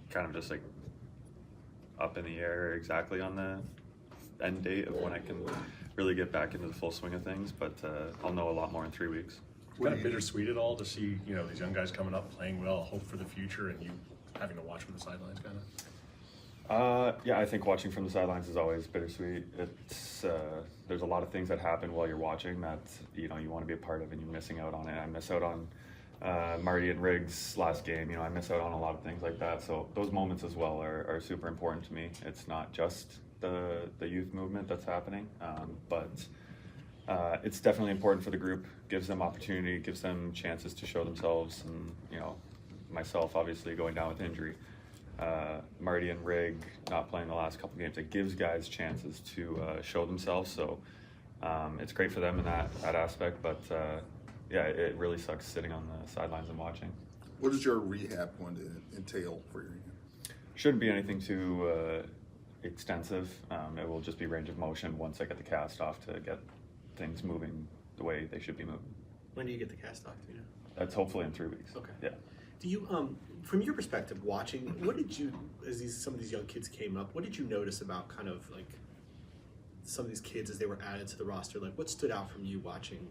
kind of just like up in the air exactly on the end date of when I can really get back into the full swing of things, but I'll know a lot more in 3 weeks. Kind of bittersweet at all to see, you know, these young guys coming up, playing well, hope for the future, and you having to watch from the sidelines, kind of? Yeah, I think watching from the sidelines is always bittersweet. It's there's a lot of things that happen while you're watching that you want to be a part of, and you're missing out on it. I miss out on Marty and Riggs' last game. I miss out on a lot of things like that. So those moments as well are super important to me. It's not just the youth movement that's happening, but it's definitely important for the group. Gives them opportunity, gives them chances to show themselves, and myself obviously going down with injury. Marty and Rig not playing the last couple games, it gives guys chances to show themselves. So it's great for them in that aspect. But yeah, it really sucks sitting on the sidelines and watching. What is your rehab going to entail for you? Shouldn't be anything too extensive. It will just be range of motion once I get the cast off to get things moving the way they should be moving. When do you get the cast off? Do you know? That's hopefully in 3 weeks. Okay. Yeah. Do you, from your perspective, watching, what did you, as some of these young kids came up, what did you notice about kind of like some of these kids as they were added to the roster? Like, what stood out from you watching?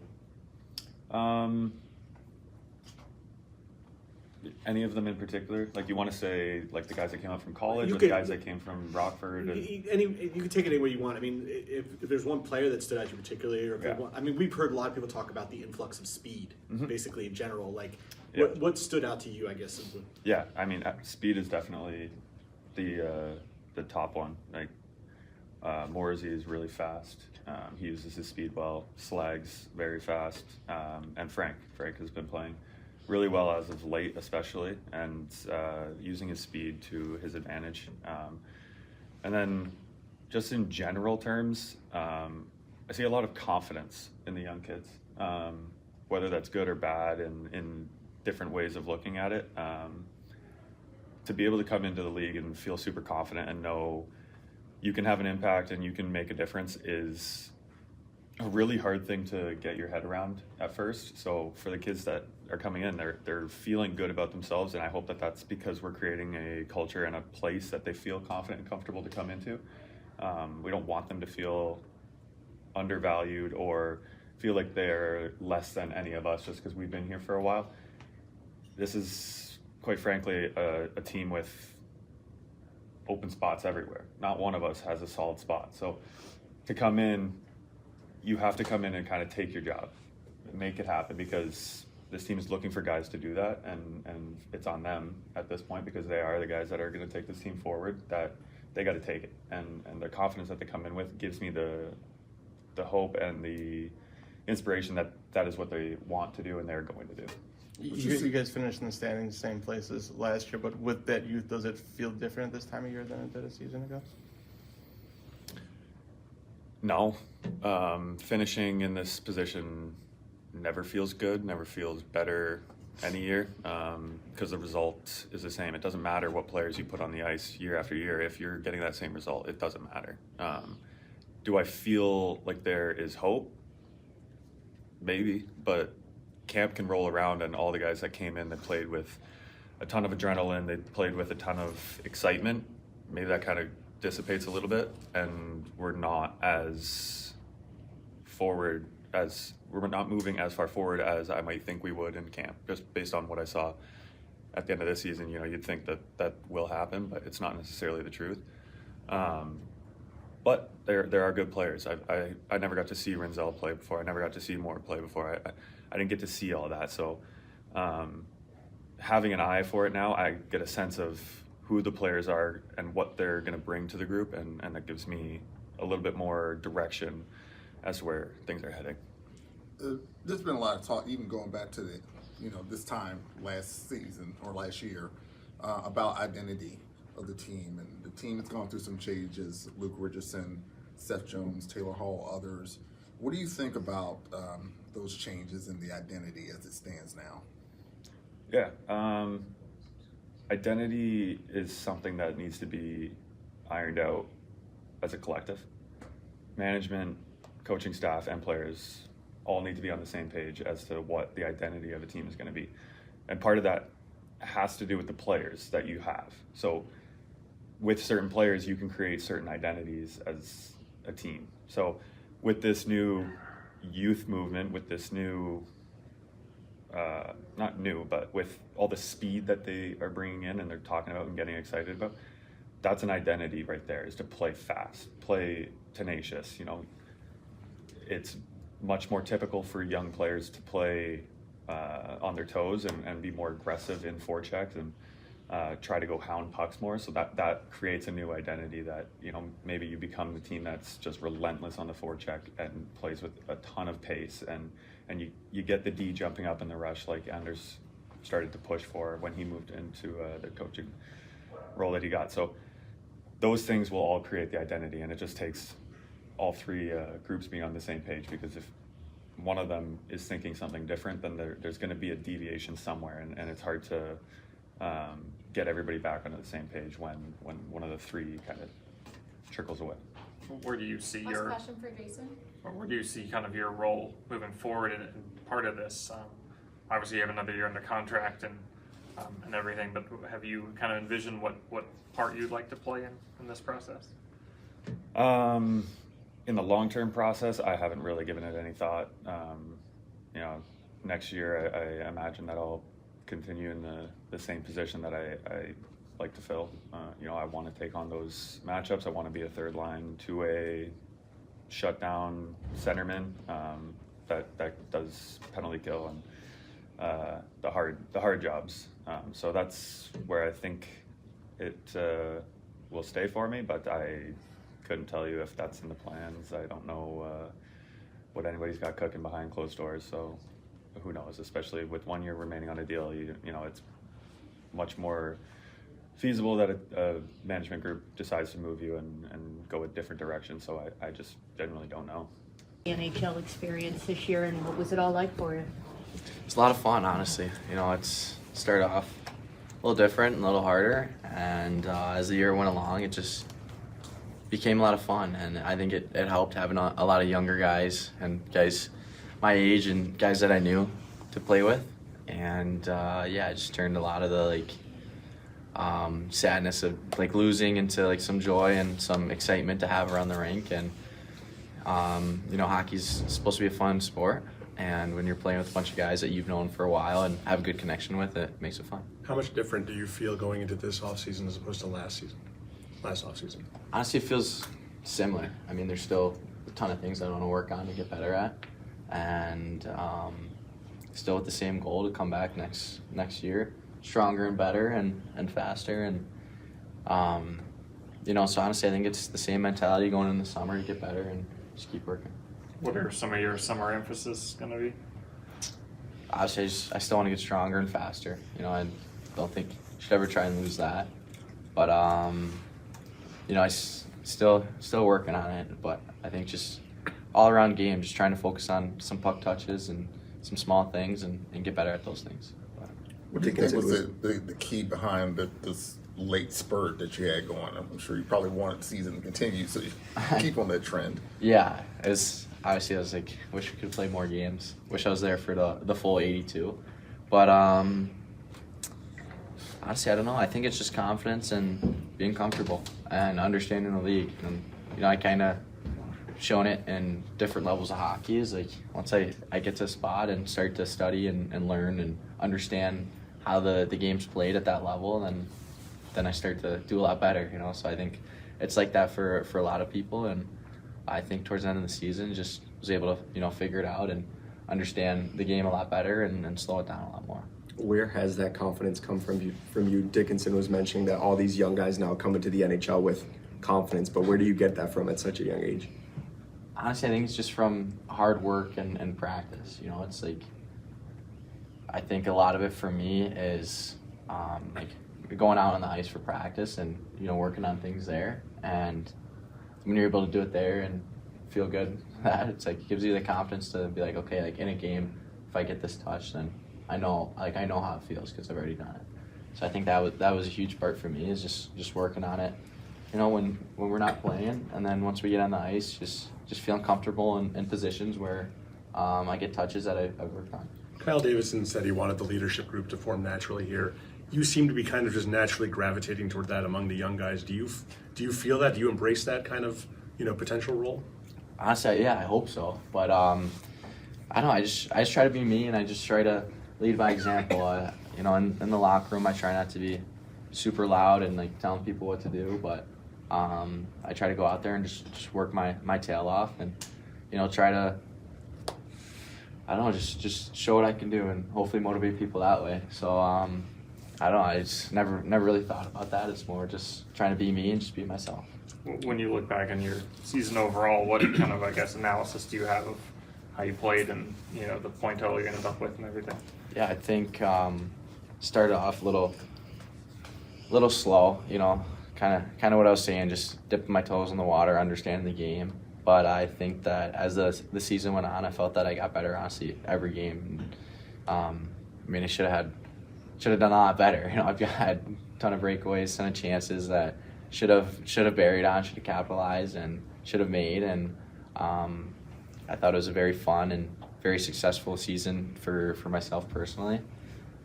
Any of them in particular? Like, you want to say like the guys that came up from college, or could, the guys that came from Rockford? You can take it any way you want. I mean, if there's one player that stood out to you particularly, or if I mean, we've heard a lot of people talk about the influx of speed, basically in general. Like, what stood out to you, I guess? Yeah, I mean, speed is definitely the top one. Like, Morsey is really fast. He uses his speed well. Slag's very fast, and Frank has been playing really well as of late, especially, and using his speed to his advantage. And then just in general terms, I see a lot of confidence in the young kids, whether that's good or bad in different ways of looking at it. To be able to come into the league and feel super confident and know you can have an impact and you can make a difference is a really hard thing to get your head around at first. So for the kids that are coming in, they're feeling good about themselves, and I hope that that's because we're creating a culture and a place that they feel confident and comfortable to come into. We don't want them to feel undervalued or feel like they're less than any of us just because we've been here for a while. This is, quite frankly, a team with open spots everywhere. Not one of us has a solid spot. So to come in, you have to come in and kind of take your job, make it happen, because this team is looking for guys to do that, and it's on them at this point because they are the guys that are going to take this team forward, that they got to take it. And the confidence that they come in with gives me the hope and the inspiration that that is what they want to do and they're going to do. You guys finished in the standings same place as last year, but with that youth, does it feel different this time of year than it did a season ago? No. Finishing in this position never feels good, never feels better any year, because the result is the same. It doesn't matter what players you put on the ice year after year. If you're getting that same result, it doesn't matter. Do I feel like there is hope? Maybe, but camp can roll around, and all the guys that came in that played with a ton of adrenaline, they played with a ton of excitement. Maybe that kind of dissipates a little bit, and we're not moving as far forward as I might think we would in camp, just based on what I saw at the end of this season. You'd think that will happen, but it's not necessarily the truth. But there are good players. I never got to see Rinzel play before. I never got to see Moore play before. I didn't get to see all that. So having an eye for it now, I get a sense of who the players are and what they're going to bring to the group, and that gives me a little bit more direction as to where things are heading. There's been a lot of talk, even going back to this time last season or last year, about identity of the team, and the team has gone through some changes. Luke Richardson, Seth Jones, Taylor Hall, others. What do you think about those changes in the identity as it stands now? Yeah, identity is something that needs to be ironed out as a collective. Management, coaching staff, and players all need to be on the same page as to what the identity of a team is going to be. And part of that has to do with the players that you have. So with certain players, you can create certain identities as a team. So with this new youth movement, with this new, not new, but with all the speed that they are bringing in and they're talking about and getting excited about, that's an identity right there, is to play fast, play tenacious. You know, it's much more typical for young players to play on their toes and be more aggressive in forechecks and try to go hound pucks more. So that creates a new identity that, you know, maybe you become the team that's just relentless on the forecheck and plays with a ton of pace, and you get the D jumping up in the rush like Anders started to push for when he moved into the coaching role that he got. So those things will all create the identity, and it just takes all three groups being on the same page, because if one of them is thinking something different, then there's going to be a deviation somewhere, and it's hard to get everybody back onto the same page when one of the three kind of trickles away. Where do you see Last question for Jason. where do you see kind of your role moving forward in part of this? Obviously, you have another year under contract and everything, but have you kind of envisioned what part you'd like to play in this process? In the long-term process, I haven't really given it any thought. You know, next year I imagine that I'll continue in the same position that I like to fill. You know, I want to take on those matchups. I want to be a third line, two-way, shutdown centerman that does penalty kill and the hard jobs. So that's where I think it will stay for me, but I couldn't tell you if that's in the plans. I don't know what anybody's got cooking behind closed doors, so who knows, especially with 1 year remaining on a deal. You know, it's much more feasible that a management group decides to move you and go a different direction, so I just genuinely don't know. NHL experience this year, and what was it all like for you? It's a lot of fun, honestly. You know, it's started off a little different and a little harder, and as the year went along, it just became a lot of fun, and I think it helped having a lot of younger guys and guys my age and guys that I knew to play with, and yeah, it just turned a lot of the sadness of losing into some joy and some excitement to have around the rink. And you know, hockey's supposed to be a fun sport, and when you're playing with a bunch of guys that you've known for a while and have a good connection with, it makes it fun. How much different do you feel going into this offseason as opposed to last offseason? Honestly, it feels similar. I mean, there's still a ton of things I want to work on to get better at, and still with the same goal to come back next year stronger and better and faster. And you know, so honestly, I think it's the same mentality going in the summer to get better and just keep working. What are some of your summer emphasis going to be? Obviously, I still want to get stronger and faster. You know, I don't think you should ever try and lose that. But you know, I still working on it. But I think just all around game, just trying to focus on some puck touches and some small things and get better at those things. But What do you think was the key behind this late spurt that you had going? I'm sure you probably wanted the season to continue, so you keep on that trend. yeah, obviously I was like, wish we could play more games. Wish I was there for the full 82. But honestly, I don't know. I think it's just confidence and being comfortable and understanding the league. And you know, I kind of shown it in different levels of hockey. Is like once I get to a spot and start to study and learn and understand how the game's played at that level, then I start to do a lot better. You know, so I think it's like that for a lot of people. And I think towards the end of the season, just was able to figure it out and understand the game a lot better and slow it down a lot more. Where has that confidence come from you? Dickinson was mentioning that all these young guys now come into the NHL with confidence, but where do you get that from at such a young age? Honestly, I think it's just from hard work and practice. You know, it's like, I think a lot of it for me is going out on the ice for practice and, working on things there. And when you're able to do it there and feel good, that it's like, it gives you the confidence to be like, okay, like in a game, if I get this touch, then I know how it feels because I've already done it. So I think that was a huge part for me, is just working on it, when we're not playing, and then once we get on the ice, just feeling comfortable in positions where I get touches that I've worked on. Kyle Davison said he wanted the leadership group to form naturally here. you seem to be kind of just naturally gravitating toward that among the young guys. Do you feel that? Do you embrace that kind of, potential role? Honestly, yeah, I hope so. But I don't know. I just try to be me, and I just try to lead by example. In the locker room, I try not to be super loud and like telling people what to do, but I try to go out there and just work my tail off, and try to, I don't know, just show what I can do and hopefully motivate people that way. So I don't know. I just never really thought about that. It's more just trying to be me and just be myself. When you look back on your season overall, what kind of, I guess, analysis do you have of how you played and the point total you ended up with and everything? Yeah, I think started off a little slow. Kind of what I was saying, just dipping my toes in the water, understanding the game. But I think that as the season went on, I felt that I got better, honestly, every game. I should have done a lot better. I've had a ton of breakaways, ton of chances that should have buried on, should have capitalized, and should have made. And I thought it was a very fun and very successful season for myself personally.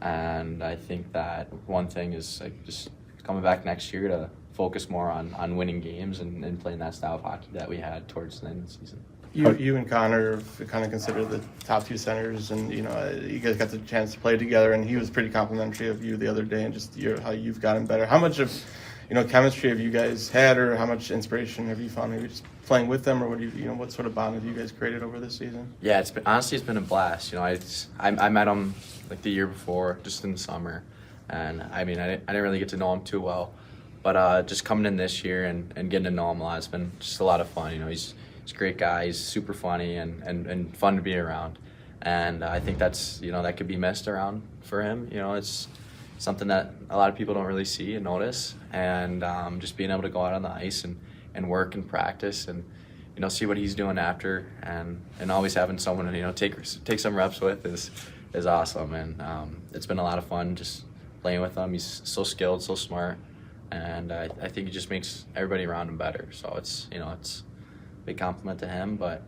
And I think that one thing is like just coming back next year to focus more on winning games and playing that style of hockey that we had towards the end of the season. You and Connor are kind of considered the top two centers, and you guys got the chance to play together, and he was pretty complimentary of you the other day, and just how you've gotten better. How much of chemistry have you guys had, or how much inspiration have you found maybe just playing with them, or what sort of bond have you guys created over this season? Yeah, it's been a blast. I met him like the year before, just in the summer, and I didn't really get to know him too well, but just coming in this year and getting to know him a lot, it's been just a lot of fun. He's a great guy. He's super funny and fun to be around, and I think that's that could be missed around for him. It's something that a lot of people don't really see and notice, and just being able to go out on the ice and work and practice and see what he's doing after, and always having someone to take some reps with is awesome. And it's been a lot of fun just playing with him. He's so skilled, so smart, and I think it just makes everybody around him better. So it's it's a big compliment to him. But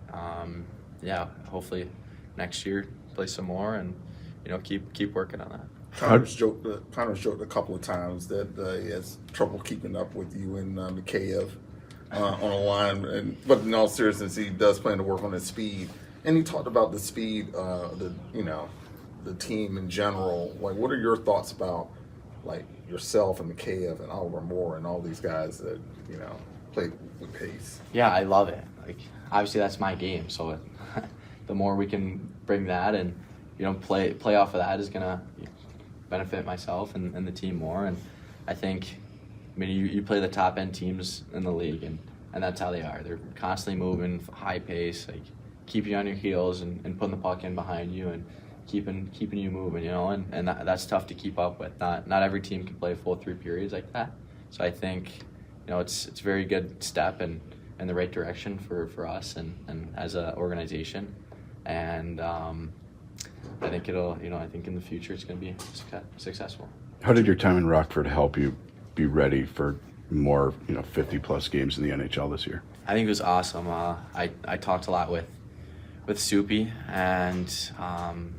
yeah, hopefully next year play some more and keep working on that. Connor's joked a couple of times that he has trouble keeping up with you and Mikheyev on a line, but in all seriousness, he does plan to work on his speed. And he talked about the speed, the team in general. Like, what are your thoughts about like yourself and Mikheyev and Oliver Moore and all these guys that play with pace? Yeah, I love it. Like, obviously that's my game, so the more we can bring that and play off of that is gonna benefit myself and the team more. And I think, you play the top end teams in the league, and that's how they are. They're constantly moving, high pace, like keeping you on your heels and putting the puck in behind you and keeping you moving, and that's tough to keep up with. Not every team can play full 3 periods like that. So I think it's a very good step in the right direction for us and as an organization. And I think I think in the future it's going to be successful. How did your time in Rockford help you be ready for more 50+ games in the NHL this year? I think it was awesome. I talked a lot with Soupy and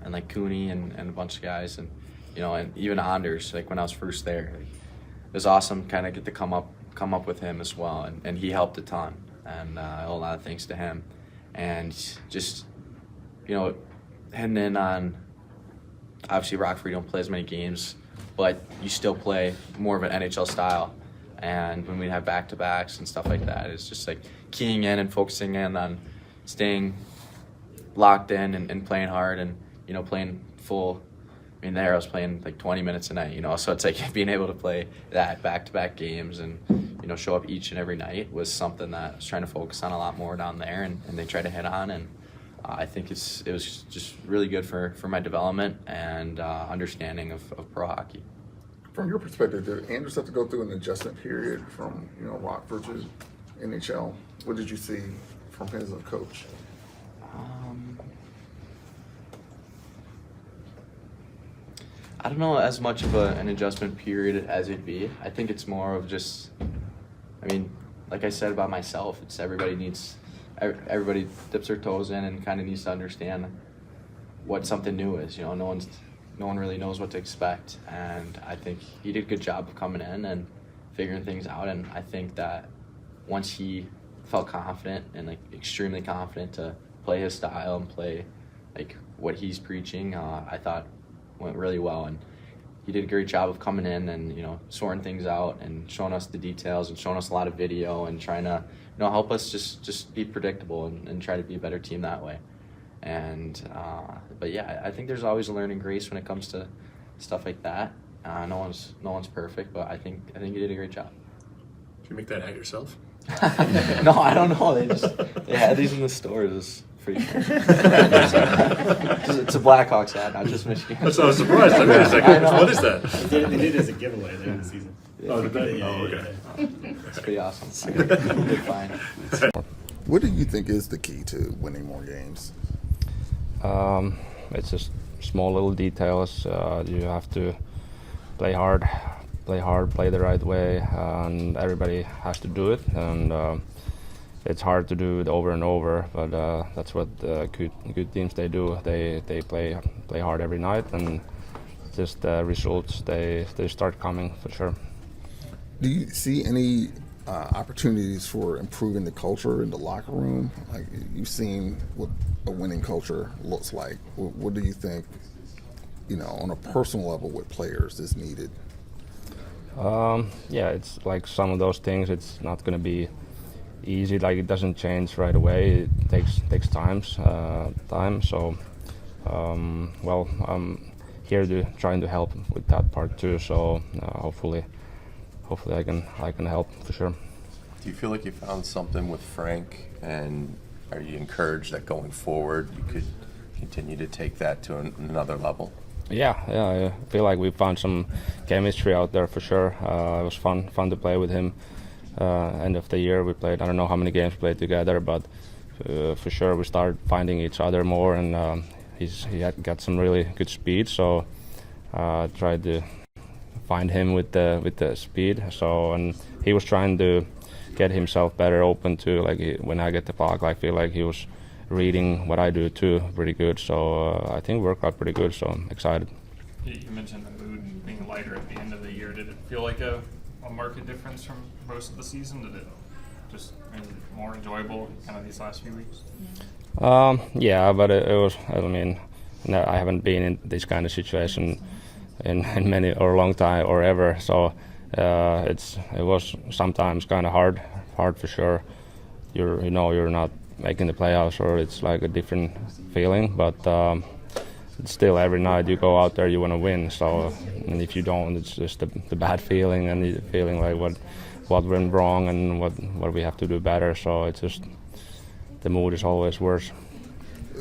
like Cooney and a bunch of guys, and and even Anders, like when I was first there. Like, it was awesome kind of get to come up with him as well, and he helped a ton, and a lot of thanks to him. And just heading in on, obviously Rockford, you don't play as many games, but you still play more of an NHL style. And when we have back-to-backs and stuff like that, it's just like keying in and focusing in on staying locked in and playing hard and playing full. There I was playing like 20 minutes a night, so it's like being able to play that back-to-back games and show up each and every night was something that I was trying to focus on a lot more down there, and they tried to hit on. And I think it was just really good for my development and understanding of pro hockey. From your perspective, did Anders have to go through an adjustment period from Rockford to NHL? What did you see from him as a coach? I don't know as much of an adjustment period as it'd be. I think it's more of just, like I said about myself, it's everybody dips their toes in and kind of needs to understand what something new is. No no one really knows what to expect, and I think he did a good job of coming in and figuring things out. And I think that once he felt confident and like extremely confident to play his style and play like what he's preaching, I thought went really well. And he did a great job of coming in and, you know, sorting things out and showing us the details and showing us a lot of video and trying to, you know, help us just be predictable and try to be a better team that way. And but yeah, I think there's always a learning grace when it comes to stuff like that. No one's perfect, but I think he did a great job. Did you make that hat yourself? No, I don't know. They had these in the stores. It's pretty cool. It's a Blackhawks hat, not just Michigan. That's why I was surprised. I was like, what is that? They did it as a giveaway at the end of the season. Oh, did they? Yeah, Oh, okay. It's pretty awesome. Good find. What do you think is the key to winning more games? It's just small little details. You have to play hard, play the right way, and everybody has to do it. And it's hard to do it over and over, but that's what good teams they do. They play hard every night, and just the results they start coming for sure. Do you see any opportunities for improving the culture in the locker room? Like, you've seen what a winning culture looks like. What do you think, you know, on a personal level with players is needed? Yeah, it's like some of those things. It's not going to be easy. Like, it doesn't change right away. It takes time. So, well, I'm here trying to help with that part too. So hopefully I can help for sure. Do you feel like you found something with Frank, and are you encouraged that going forward you could continue to take that to another level? Yeah, I feel like we found some chemistry out there for sure. It was fun to play with him. End of the year we played, I don't know how many games we played together, but for sure we started finding each other more, and he had got some really good speed, so tried to find him with the speed. So, and he was trying to get himself better open too. Like, when I get the puck, I feel like he was reading what I do too pretty good. So I think it worked out pretty good. So I'm excited. You mentioned the mood being lighter at the end of the year. Did it feel like a marked difference from most of the season? Did it just is it more enjoyable kind of these last few weeks? Yeah, but it was. I mean, I haven't been in this kind of situation in many or a long time or ever. So it was sometimes kind of hard for sure. You're not making the playoffs, or it's like a different feeling. But still, every night you go out there, you want to win. So, and if you don't, it's just the bad feeling and the feeling like what went wrong and what we have to do better. So it's just the mood is always worse.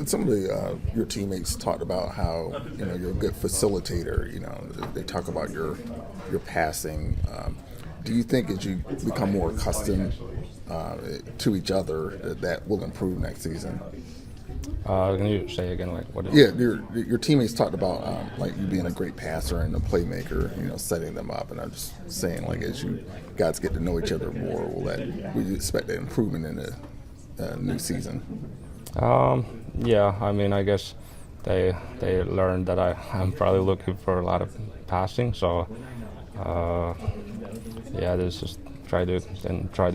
Some of your teammates talked about how, you know, you're a good facilitator. You know, they talk about your passing. Do you think as you become more accustomed to each other that will improve next season? Can you say again, like what? Yeah, your teammates talked about like you being a great passer and a playmaker. You know, setting them up. And I'm just saying, like, as you guys get to know each other more, will you expect that improvement in the new season? Yeah, I mean, I guess they learned that I'm probably looking for a lot of passing. So yeah, there's just try to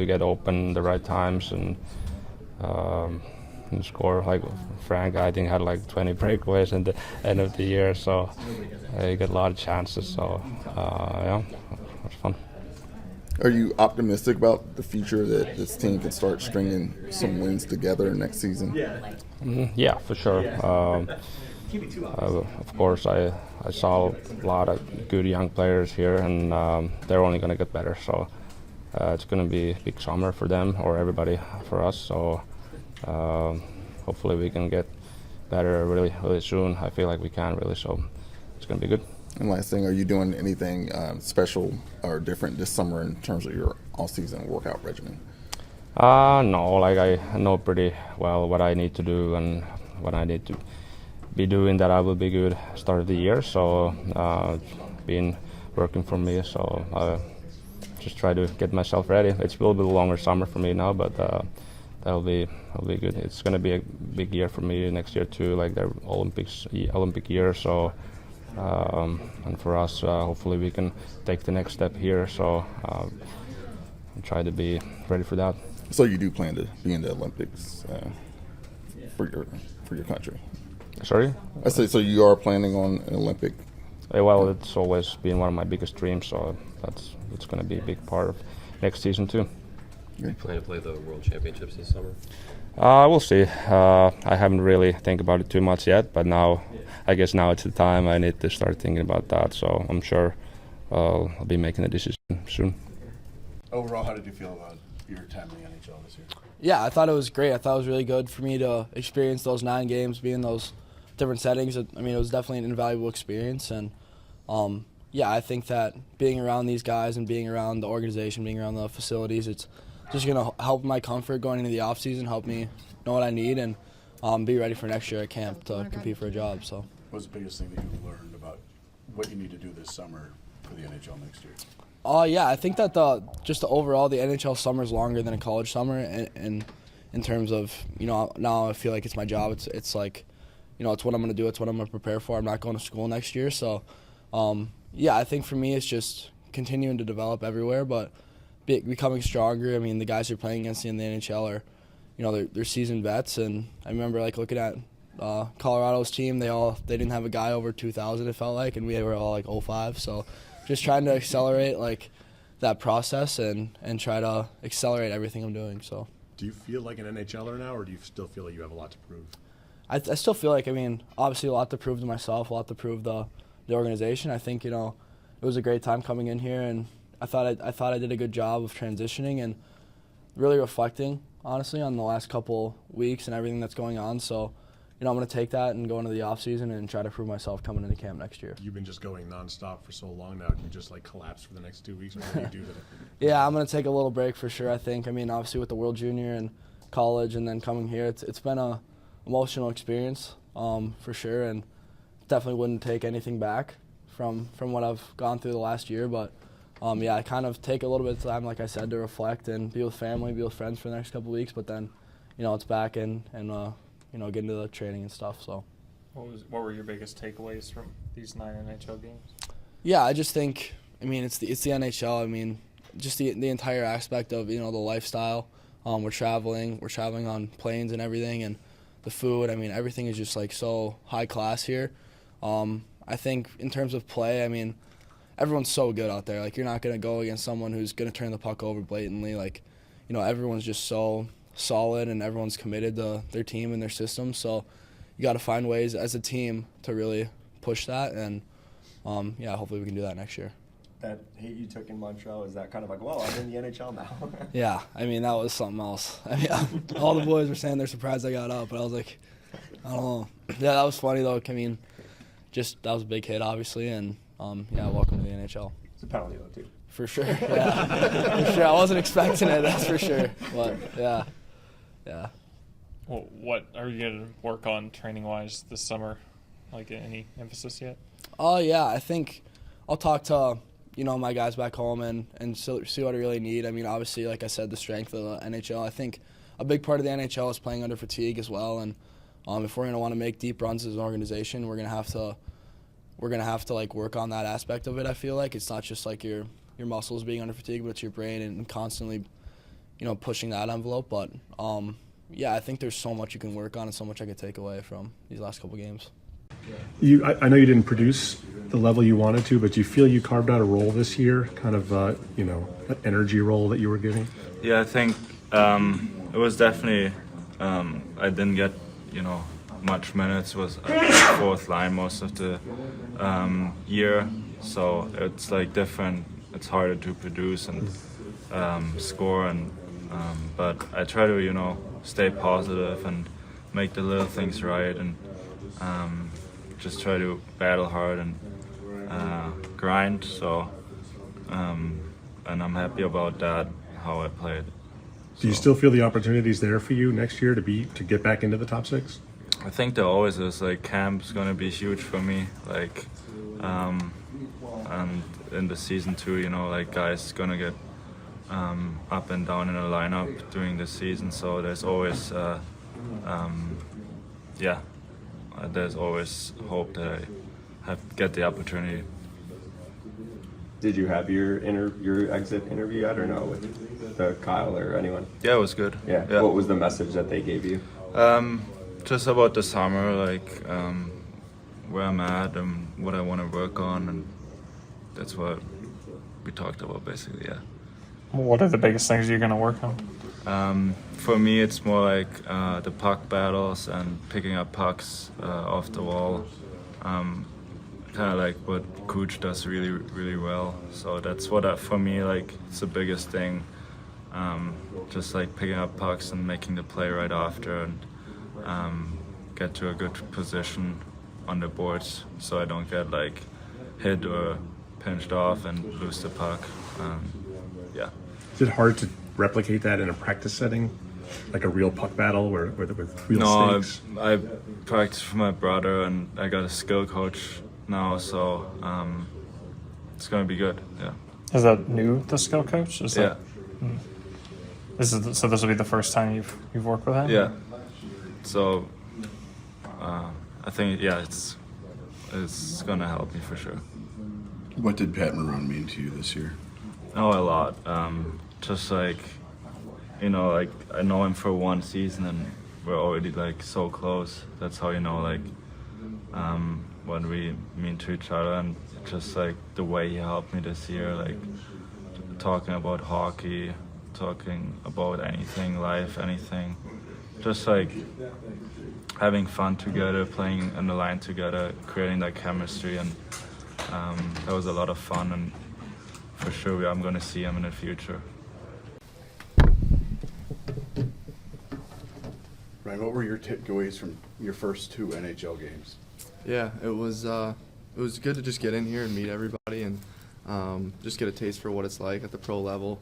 get open the right times and score. Like Frank, I think, had like 20 breakaways at the end of the year, so he got a lot of chances. So yeah, it was fun. Are you optimistic about the future that this team can start stringing some wins together next season? Yeah, for sure. Of course, I saw a lot of good young players here, and they're only going to get better. So it's going to be a big summer for them or everybody, for us. So hopefully we can get better really, really soon. I feel like we can really. So it's going to be good. And last thing, are you doing anything special or different this summer in terms of your all-season workout regimen? No, like I know pretty well what I need to do and what I need to be doing that I will be good start of the year. So been working for me. So just try to get myself ready. It's a little bit longer summer for me now, but that'll be good. It's going to be a big year for me next year too, like the Olympic year. So and for us, hopefully we can take the next step here. So try to be ready for that. So you do plan to be in the Olympics for your country? Sorry? I say, so you are planning on an Olympic? Well, it's always been one of my biggest dreams, so it's going to be a big part of next season too. You plan to play the World Championships this summer? We'll see. I haven't really think about it too much yet, but I guess now it's the time I need to start thinking about that. So I'm sure I'll be making a decision soon. Overall, how did you feel about your time in the NHL this year? Yeah, I thought it was great. I thought it was really good for me to experience those 9 games, be in those different settings. I mean, it was definitely an invaluable experience, and yeah, I think that being around these guys and being around the organization, being around the facilities, it's just going to help my comfort going into the off season, help me know what I need, and be ready for next year at camp to compete for a job. So, what's the biggest thing that you've learned about what you need to do this summer for the NHL next year? Yeah, I think that just overall the NHL summer is longer than a college summer, and in terms of, you know, now I feel like it's my job. It's like, you know, it's what I'm going to do. It's what I'm going to prepare for. I'm not going to school next year, so yeah, I think for me it's just continuing to develop everywhere, but becoming stronger. I mean, the guys who are playing against me in the NHL are, you know, they're seasoned vets, and I remember like looking at Colorado's team. They didn't have a guy over 2,000. It felt like, and we were all like 05. So just trying to accelerate like that process and try to accelerate everything I'm doing. So. Do you feel like an NHLer now, or do you still feel like you have a lot to prove? I still feel like, I mean, obviously a lot to prove to myself, a lot to prove the organization. I think, you know, it was a great time coming in here, and I thought I did a good job of transitioning and really reflecting, honestly, on the last couple weeks and everything that's going on. So, you know, I'm going to take that and go into the off season and try to prove myself coming into camp next year. You've been just going nonstop for so long now. Can you just like collapse for the next 2 weeks? Or what do you do? Yeah, I'm going to take a little break for sure. I think. I mean, obviously with the World Junior and college, and then coming here, it's been a emotional experience for sure, and definitely wouldn't take anything back from what I've gone through the last year. But yeah, I kind of take a little bit of time, like I said, to reflect and be with family, be with friends for the next couple of weeks. But then, you know, it's back and you know, get into the training and stuff. So, what were your biggest takeaways from these 9 NHL games? Yeah, I just think, I mean, it's the NHL. I mean, just the entire aspect of, you know, the lifestyle. We're traveling on planes and everything, and the food. I mean, everything is just like so high class here. I think in terms of play, I mean, everyone's so good out there. Like, you're not going to go against someone who's going to turn the puck over blatantly. Like, you know, everyone's just so solid, and everyone's committed to their team and their system. So you got to find ways as a team to really push that, and yeah, hopefully we can do that next year. That hit you took in Montreal, is that kind of like, whoa, I'm in the NHL now? Yeah, I mean, that was something else. I mean, all the boys were saying they're surprised I got up, but I was like, I don't know. Yeah, that was funny though. I mean, just that was a big hit, obviously, and yeah, welcome to the NHL. It's a penalty though, too. For sure, yeah. For sure. I wasn't expecting it, that's for sure. But yeah. Well, what are you going to work on training-wise this summer? Like, any emphasis yet? Yeah, I think I'll talk to, you know, my guys back home and see what I really need. I mean, obviously, like I said, the strength of the NHL. I think a big part of the NHL is playing under fatigue as well. And if we're going to want to make deep runs as an organization, we're going to have to like work on that aspect of it. I feel like it's not just like your muscles being under fatigue, but it's your brain and constantly, you know, pushing that envelope. But yeah, I think there's so much you can work on and so much I could take away from these last couple games. I know you didn't produce the level you wanted to, but do you feel you carved out a role this year, kind of, you know, an energy role that you were getting? Yeah, I think it was definitely, I didn't get, you know, much minutes, was fourth line most of the year, so it's like different, it's harder to produce and score, and but I try to, you know, stay positive and make the little things right, and just try to battle hard and grind. So, and I'm happy about that, how I played. Do you still feel the opportunity's there for you next year to get back into the top 6? I think there always is. Like, camp's gonna be huge for me. Like, and in the season too, you know, like guys gonna get up and down in the lineup during the season. So there's always, yeah, there's always hope that get the opportunity. Did you have your exit interview yet or no with Kyle or anyone? Yeah, it was good. Yeah. What was the message that they gave you? Just about the summer, like where I'm at and what I want to work on, and that's what we talked about basically. Yeah. What are the biggest things you're going to work on? For me, it's more like the puck battles and picking up pucks off the wall. Kind of like what Cooch does really, really well. So that's what, for me, like, it's the biggest thing. Just like picking up pucks and making the play right after, and get to a good position on the boards so I don't get like hit or pinched off and lose the puck. Yeah. Is it hard to replicate that in a practice setting, like a real puck battle with real stakes? No, I practice with my brother, and I got a skill coach now, so it's gonna be good. Yeah. Is that new, the skill coach? Yeah. So this will be the first time you've worked with him? Yeah. So I think it's gonna help me for sure. What did Pat Maroon mean to you this year? Oh, a lot. Just like, like I know him for one season and we're already like so close. That's how like when we mean to each other, and just like the way he helped me this year, like talking about hockey, talking about anything, life, anything. Just like having fun together, playing on the line together, creating that chemistry, and that was a lot of fun, and for sure I'm going to see him in the future. Ryan, what were your takeaways from your first 2 NHL games? Yeah, it was good to just get in here and meet everybody and just get a taste for what it's like at the pro level.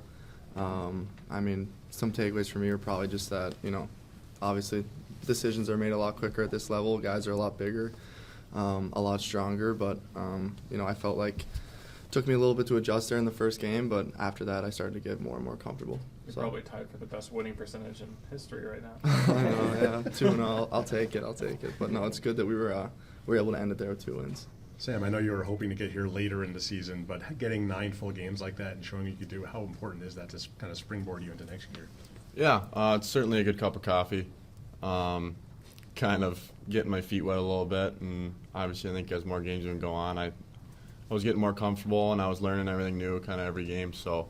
I mean, some takeaways for me are probably just that, obviously decisions are made a lot quicker at this level. Guys are a lot bigger, a lot stronger, but, I felt like it took me a little bit to adjust there in the first game, but after that I started to get more and more comfortable. You're probably tied for the best winning percentage in history right now. I know, yeah, 2-0, I'll take it. But no, it's good that we were able to end it there with 2 wins. Sam, I know you were hoping to get here later in the season, but getting 9 full games like that and showing you could do, how important is that to kind of springboard you into next year? Yeah, it's certainly a good cup of coffee. Kind of getting my feet wet a little bit, and obviously I think as more games even go on, I was getting more comfortable and I was learning everything new kind of every game. So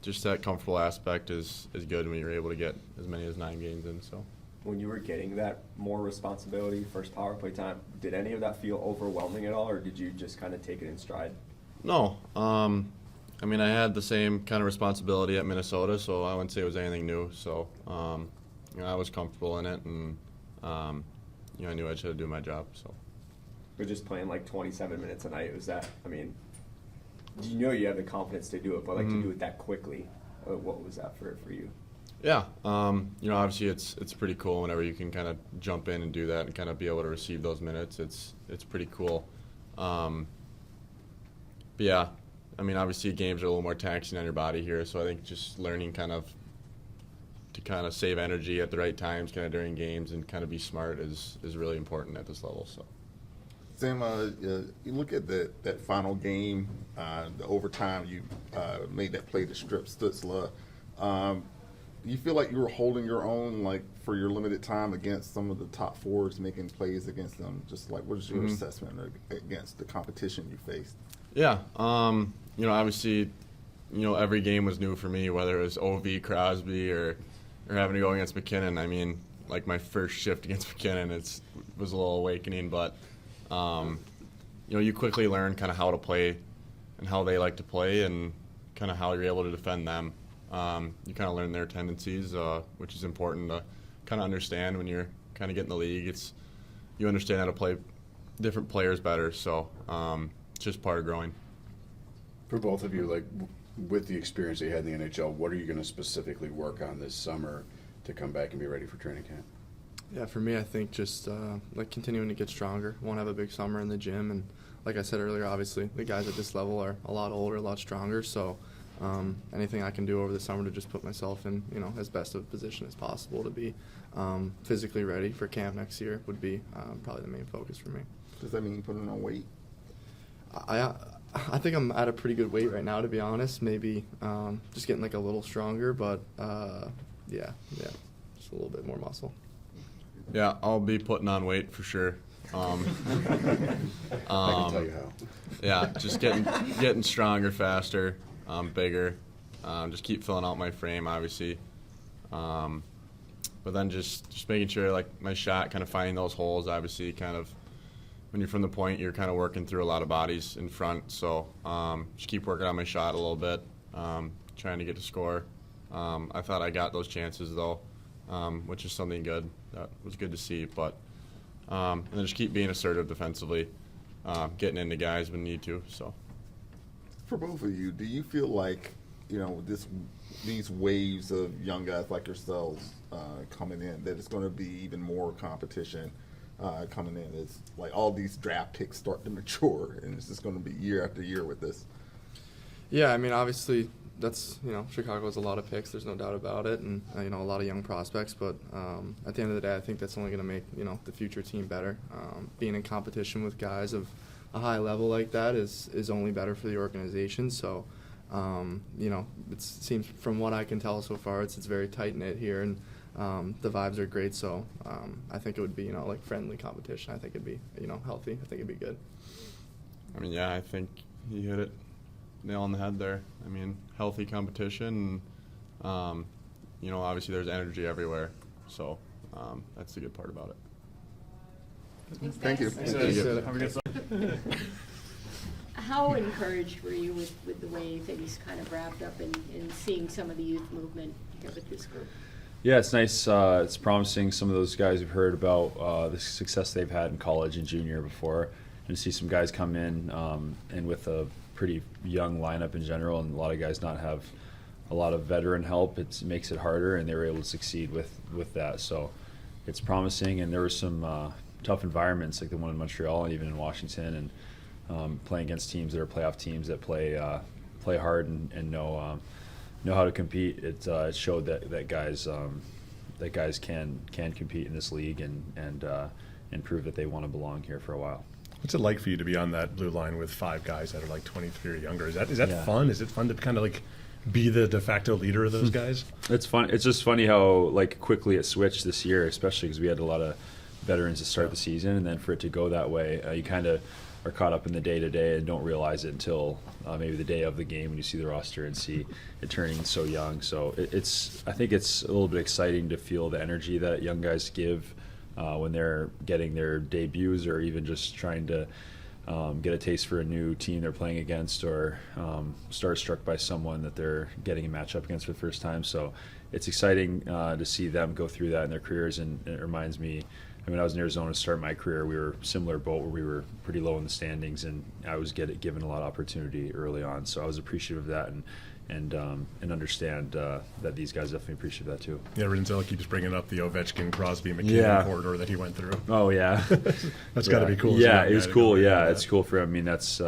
just that comfortable aspect is good when you're able to get as many as 9 games in. So. When you were getting that more responsibility, first power play time, did any of that feel overwhelming at all, or did you just kind of take it in stride? No. I mean, I had the same kind of responsibility at Minnesota, so I wouldn't say it was anything new. So, I was comfortable in it, and, I knew I should do my job. So. But just playing like 27 minutes a night, was that, I mean, you have the confidence to do it, but like to do it that quickly, what was that for you? Yeah, obviously it's pretty cool whenever you can kind of jump in and do that and kind of be able to receive those minutes. It's pretty cool. But yeah, I mean, obviously games are a little more taxing on your body here, so I think just learning to save energy at the right times kind of during games and kind of be smart is really important at this level. So. Sam, you look at that final game, the overtime, you made that play to strip Stützle. Do you feel like you were holding your own, like, for your limited time against some of the top forwards, making plays against them? Just like, what is your assessment against the competition you faced? Yeah, obviously, every game was new for me, whether it was OV, Crosby, or having to go against McKinnon. I mean, like my first shift against McKinnon, was a little awakening, but you quickly learn kind of how to play and how they like to play and kind of how you're able to defend them. You kind of learn their tendencies, which is important to kind of understand when you're kind of getting the league. You understand how to play different players better, so it's just part of growing. For both of you, like with the experience that you had in the NHL, what are you going to specifically work on this summer to come back and be ready for training camp? Yeah, for me, I think just continuing to get stronger. Won't have a big summer in the gym, and like I said earlier, obviously the guys at this level are a lot older, a lot stronger, so anything I can do over the summer to just put myself in, as best of a position as possible to be physically ready for camp next year would be probably the main focus for me. Does that mean putting on weight? I think I'm at a pretty good weight right now, to be honest. Maybe just getting like a little stronger, but yeah, just a little bit more muscle. Yeah, I'll be putting on weight for sure. I can tell you how. Yeah, just getting stronger, faster, bigger. Just keep filling out my frame, obviously. But then just making sure, like, my shot, kind of finding those holes, obviously, kind of when you're from the point, you're kind of working through a lot of bodies in front. So just keep working on my shot a little bit, trying to get to score. I thought I got those chances, though, which is something good. That was good to see. But and then just keep being assertive defensively, getting into guys when need to. So for both of you, do you feel like these waves of young guys like yourselves coming in, that it's going to be even more competition coming in as like all these draft picks start to mature, and it's just going to be year after year with this? Yeah, I mean, obviously that's, Chicago has a lot of picks, there's no doubt about it, and a lot of young prospects, but at the end of the day, I think that's only going to make the future team better. Being in competition with guys of a high level like that is only better for the organization. So it seems, from what I can tell so far, it's very tight knit here, and the vibes are great. So I think it would be like friendly competition. I think it'd be healthy. I think it'd be good. I mean, yeah, I think you hit it nail on the head there. I mean, healthy competition, and obviously there's energy everywhere. So that's the good part about it. Thank you. How encouraged were you with the way things kind of wrapped up and seeing some of the youth movement here with this group? Yeah, it's nice. It's promising. Some of those guys we've heard about the success they've had in college and junior before, and to see some guys come in and with a pretty young lineup in general, and a lot of guys not have a lot of veteran help, it makes it harder, and they were able to succeed with that. So it's promising, and there were some tough environments like the one in Montreal and even in Washington, and playing against teams that are playoff teams that play hard and know how to compete. It showed that guys can compete in this league and prove that they want to belong here for a while. What's it like for you to be on that blue line with 5 guys that are like 23 or younger? Is that fun? Is it fun to kind of like be the de facto leader of those guys? It's fun. It's just funny how like quickly it switched this year, especially because we had a lot of veterans to start the season, and then for it to go that way, you kind of are caught up in the day-to-day and don't realize it until maybe the day of the game when you see the roster and see it turning so young. So I think it's a little bit exciting to feel the energy that young guys give when they're getting their debuts, or even just trying to get a taste for a new team they're playing against, or starstruck by someone that they're getting a matchup against for the first time. So it's exciting to see them go through that in their careers, and it reminds me, when I was in Arizona to start my career, we were similar boat where we were pretty low in the standings, and I was given a lot of opportunity early on. So I was appreciative of that, and understand that these guys definitely appreciate that too. Yeah, Rinzel keeps bringing up the Ovechkin, Crosby, McKinnon corridor that he went through. Oh yeah, that's got to be cool. Yeah, it was cool. Yeah, it's cool for him. I mean, that's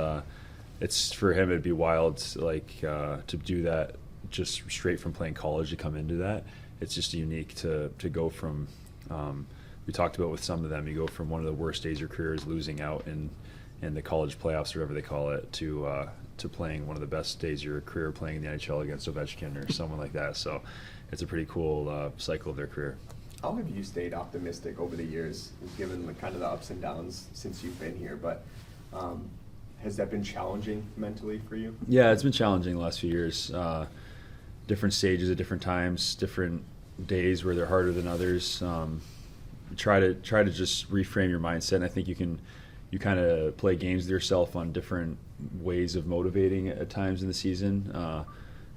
it's for him. It'd be wild, to do that just straight from playing college to come into that. It's just unique to go from. We talked about with some of them, you go from one of the worst days of your career is losing out in the college playoffs, or whatever they call it, to playing one of the best days of your career, playing in the NHL against Ovechkin or someone like that. So it's a pretty cool cycle of their career. How have you stayed optimistic over the years, given the kind of the ups and downs since you've been here? But has that been challenging mentally for you? Yeah, it's been challenging the last few years. Different stages at different times, different days where they're harder than others. Try to just reframe your mindset, and I think you kind of play games with yourself on different ways of motivating at times in the season.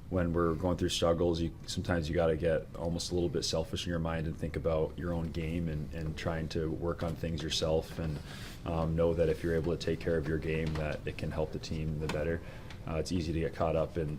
When we're going through struggles, sometimes you got to get almost a little bit selfish in your mind and think about your own game and trying to work on things yourself, and know that if you're able to take care of your game, that it can help the team the better. It's easy to get caught up in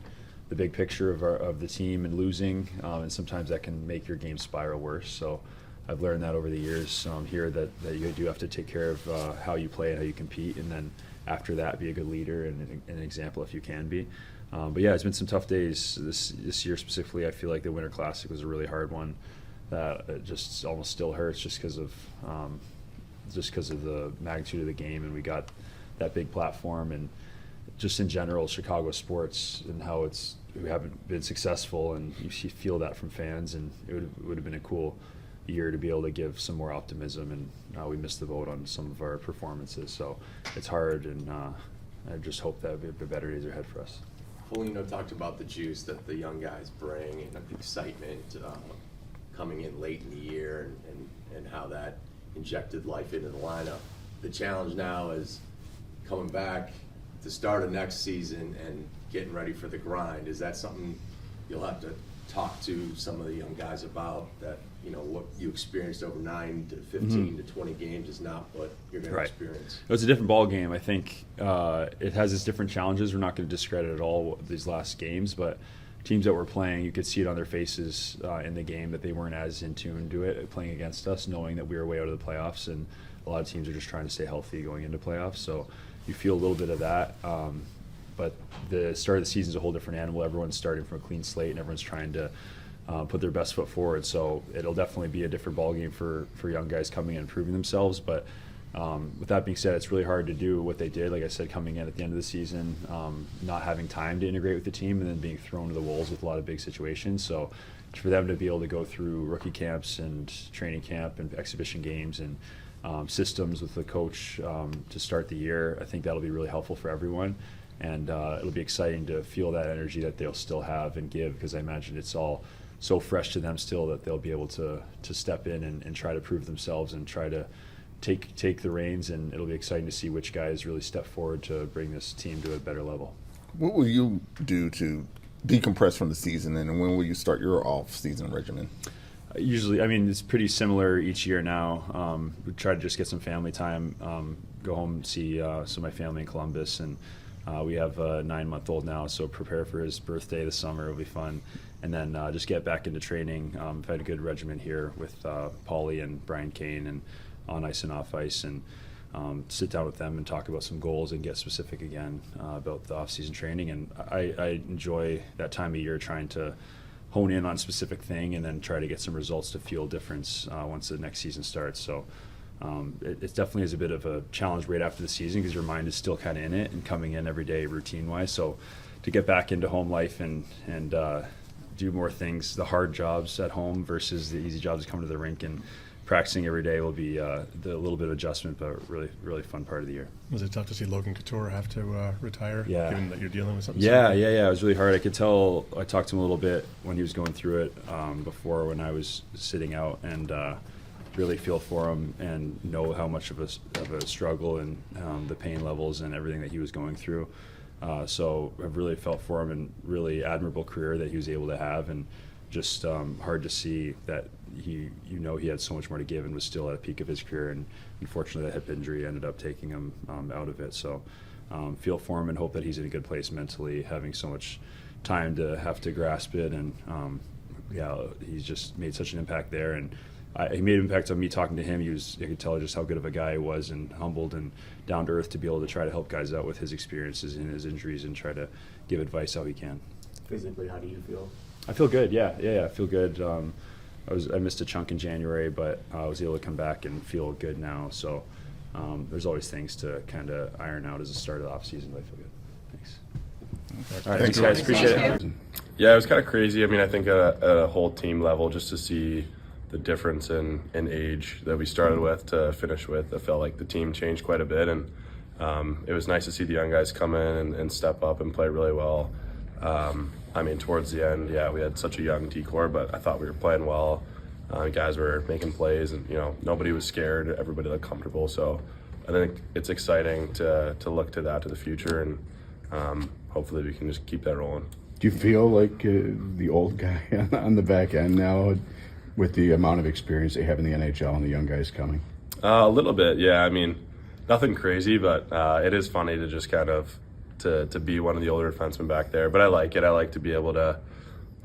the big picture of the team and losing, and sometimes that can make your game spiral worse. So I've learned that over the years here, that you do have to take care of how you play and how you compete, and then after that be a good leader and an example if you can be. But yeah, it's been some tough days this year specifically. I feel like the Winter Classic was a really hard one that it just almost still hurts just because of the magnitude of the game, and we got that big platform, and just in general Chicago sports and how we haven't been successful, and you feel that from fans, and it would have been a cool year to be able to give some more optimism, and we missed the boat on some of our performances, so it's hard, and I just hope that better days are ahead for us. Foligno talked about the juice that the young guys bring and the excitement coming in late in the year, and how that injected life into the lineup. The challenge now is coming back to start of next season and getting ready for the grind. Is that something you'll have to talk to some of the young guys about, that what you experienced over 9 to 15 to 20 games is not what you're going to experience? It's a different ball game. I think it has its different challenges. We're not going to discredit at all these last games, but teams that were playing, you could see it on their faces in the game that they weren't as in tune to it, playing against us, knowing that we were way out of the playoffs, and a lot of teams are just trying to stay healthy going into playoffs. So you feel a little bit of that. But the start of the season is a whole different animal. Everyone's starting from a clean slate, and everyone's trying to put their best foot forward. So it'll definitely be a different ballgame for young guys coming in and proving themselves. But with that being said, it's really hard to do what they did. Like I said, coming in at the end of the season, not having time to integrate with the team, and then being thrown to the wolves with a lot of big situations. So for them to be able to go through rookie camps and training camp and exhibition games and systems with the coach to start the year, I think that'll be really helpful for everyone. And it'll be exciting to feel that energy that they'll still have and give, because I imagine it's all so fresh to them still that they'll be able to step in and try to prove themselves and try to take the reins, and it'll be exciting to see which guys really step forward to bring this team to a better level. What will you do to decompress from the season, and when will you start your off-season regimen? Usually, I mean, it's pretty similar each year now. We try to just get some family time, go home and see some of my family in Columbus, and we have a 9-month-old now, so prepare for his birthday this summer. It'll be fun. And then just get back into training. I've had a good regimen here with Paulie and Brian Kane, and on ice and off ice, and sit down with them and talk about some goals and get specific again about the off-season training. And I enjoy that time of year, trying to hone in on a specific thing and then try to get some results to feel difference once the next season starts. So it definitely is a bit of a challenge right after the season, because your mind is still kind of in it and coming in every day routine-wise. So to get back into home life and do more things, the hard jobs at home versus the easy jobs coming to the rink and practicing every day will be the little bit of adjustment, but really fun part of the year. Was it tough to see Logan Couture have to retire, yeah, given that you're dealing with something? Yeah. It was really hard. I could tell. I talked to him a little bit when he was going through it before, when I was sitting out, and really feel for him and know how much of a struggle and the pain levels and everything that he was going through. So I've really felt for him, and really admirable career that he was able to have, and just hard to see that he had so much more to give and was still at a peak of his career, and unfortunately that hip injury ended up taking him out of it. So feel for him and hope that he's in a good place mentally, having so much time to have to grasp it, and he's just made such an impact there, and he made an impact on me talking to him. I could tell just how good of a guy he was, and humbled and down to earth to be able to try to help guys out with his experiences and his injuries and try to give advice how he can. Physically, how do you feel? I feel good. Yeah, I feel good. I missed a chunk in January, but I was able to come back and feel good now. So there's always things to kind of iron out as a start of the off season, but I feel good. Thanks. All right, thanks guys. Appreciate it. Yeah, it was kind of crazy. I mean, I think at a whole team level, just to see the difference in age that we started with to finish with, I felt like the team changed quite a bit, and it was nice to see the young guys come in and step up and play really well. I mean, towards the end, we had such a young D-core, but I thought we were playing well. Guys were making plays, and nobody was scared. Everybody looked comfortable. So I think it's exciting to look to the future, and hopefully we can just keep that rolling. Do you feel like the old guy on the back end now, with the amount of experience they have in the NHL and the young guys coming? A little bit, yeah. I mean, nothing crazy, but it is funny to just kind of to be one of the older defensemen back there. But I like it. I like to be able to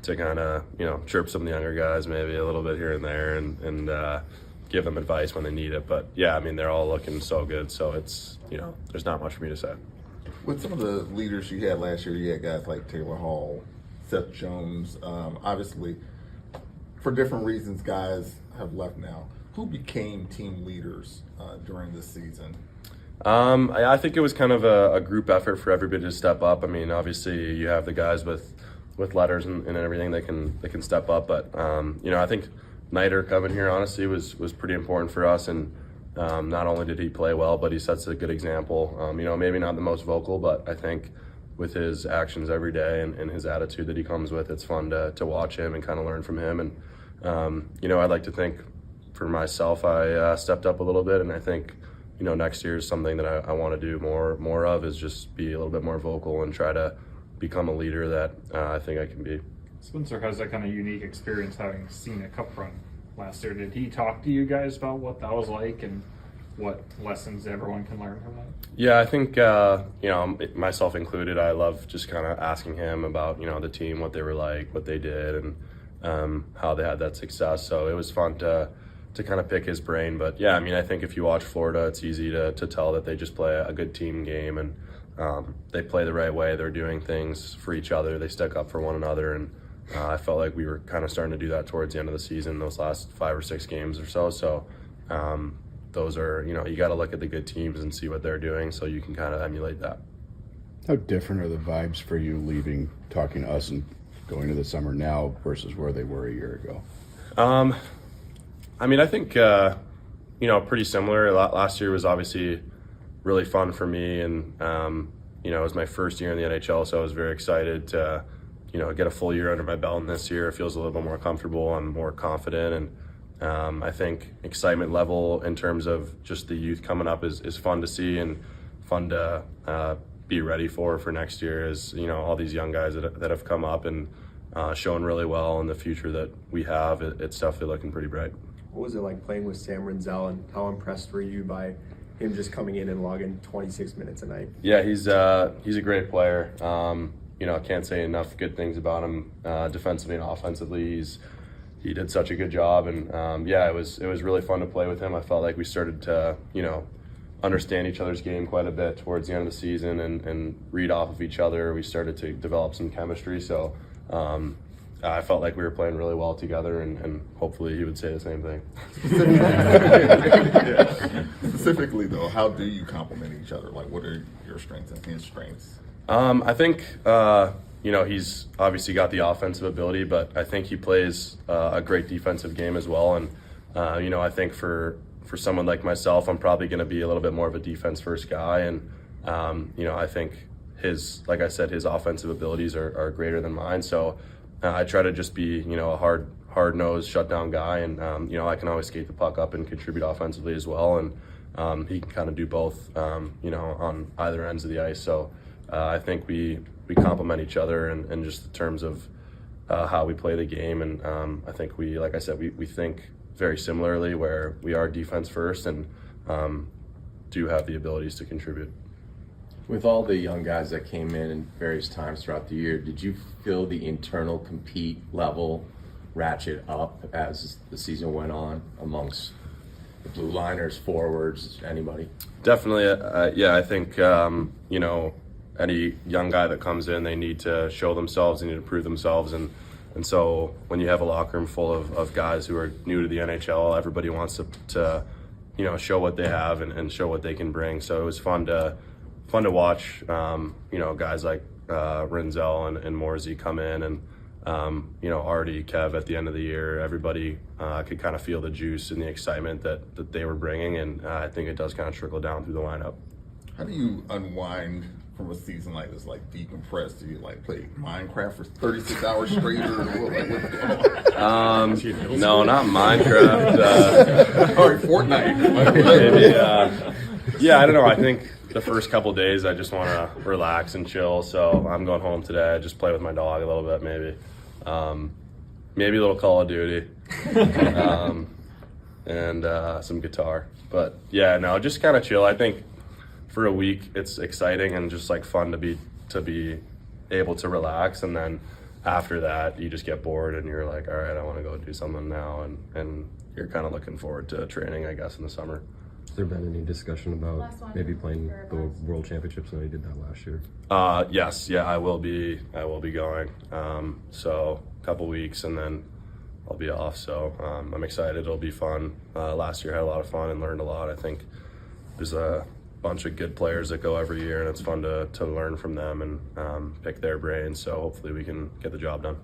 kind of chirp some of the younger guys maybe a little bit here and there, and give them advice when they need it. But yeah, I mean, they're all looking so good. So it's there's not much for me to say. With some of the leaders you had last year, you had guys like Taylor Hall, Seth Jones. Obviously, for different reasons, guys have left now. Who became team leaders during this season? I think it was kind of a group effort for everybody to step up. I mean, obviously, you have the guys with letters and everything they can step up, but I think Niter coming here honestly was pretty important for us, and not only did he play well, but he sets a good example. Maybe not the most vocal, but I think with his actions every day and his attitude that he comes with, it's fun to watch him and kind of learn from him. And I'd like to think for myself, I stepped up a little bit, and I think next year is something that I want to do more of, is just be a little bit more vocal and try to become a leader that I think I can be. Spencer has that kind of unique experience having seen a cup run last year. Did he talk to you guys about what that was like and what lessons everyone can learn from that? Yeah, I think, myself included, I love just kind of asking him about, the team, what they were like, what they did, and how they had that success. So it was fun to kind of pick his brain. But yeah, I mean, I think if you watch Florida, it's easy to tell that they just play a good team game, and they play the right way. They're doing things for each other. They stick up for one another, and I felt like we were kind of starting to do that towards the end of the season, those last 5 or 6 games or so. So those are, you got to look at the good teams and see what they're doing so you can kind of emulate that. How different are the vibes for you leaving, talking to us and going to the summer now versus where they were a year ago? I mean, I think, pretty similar. Last year was obviously really fun for me, and, it was my first year in the NHL, so I was very excited to, get a full year under my belt. And this year it feels a little bit more comfortable. I'm more confident, and I think excitement level in terms of just the youth coming up is fun to see and fun to be ready for next year, as, all these young guys that have come up and shown really well in the future that we have. It's definitely looking pretty bright. What was it like playing with Sam Rinzel, and how impressed were you by him just coming in and logging 26 minutes a night? Yeah, he's a great player. I can't say enough good things about him defensively and offensively. He did such a good job, and it was really fun to play with him. I felt like we started to understand each other's game quite a bit towards the end of the season and read off of each other. We started to develop some chemistry, so I felt like we were playing really well together, and hopefully he would say the same thing. Specifically, though, how do you complement each other? Like, what are your strengths and his strengths? I think, he's obviously got the offensive ability, but I think he plays a great defensive game as well. And, I think for someone like myself, I'm probably going to be a little bit more of a defense-first guy. And, I think his offensive abilities are greater than mine. So I try to just be, a hard-nosed, shutdown guy. And, I can always skate the puck up and contribute offensively as well. And he can kind of do both, on either ends of the ice. So I think we complement each other in just in terms of how we play the game. And I think we think very similarly, where we are defense first and do have the abilities to contribute. With all the young guys that came in various times throughout the year, did you feel the internal compete level ratchet up as the season went on amongst the blue liners, forwards, anybody? Definitely, I think, any young guy that comes in, they need to show themselves, they need to prove themselves. And so when you have a locker room full of guys who are new to the NHL, everybody wants to show what they have and show what they can bring. So it was fun to watch, guys like Rinzel and Morsey come in, and Artie, Kev at the end of the year. Everybody could kind of feel the juice and the excitement that they were bringing, and I think it does kind of trickle down through the lineup. How do you unwind from a season like this, like decompress? Do you play Minecraft for 36 hours straight, or what's going on? No, not Minecraft. Or Fortnite. Maybe, I don't know. I think the first couple of days I just want to relax and chill. So I'm going home today. I just play with my dog a little bit, maybe. Maybe a little Call of Duty, and some guitar. But just kind of chill. I think for a week it's exciting and just fun to be able to relax, and then after that you just get bored and you're like, all right, I want to go do something now, and you're kind of looking forward to training, I guess, in the summer. Has there been any discussion about maybe playing the World Championships? I know you did that last year. Yes, yeah, I will be going. So a couple weeks and then I'll be off. So I'm excited. It'll be fun. Last year I had a lot of fun and learned a lot. I think there's a bunch of good players that go every year, and it's fun to learn from them and pick their brains. So hopefully we can get the job done.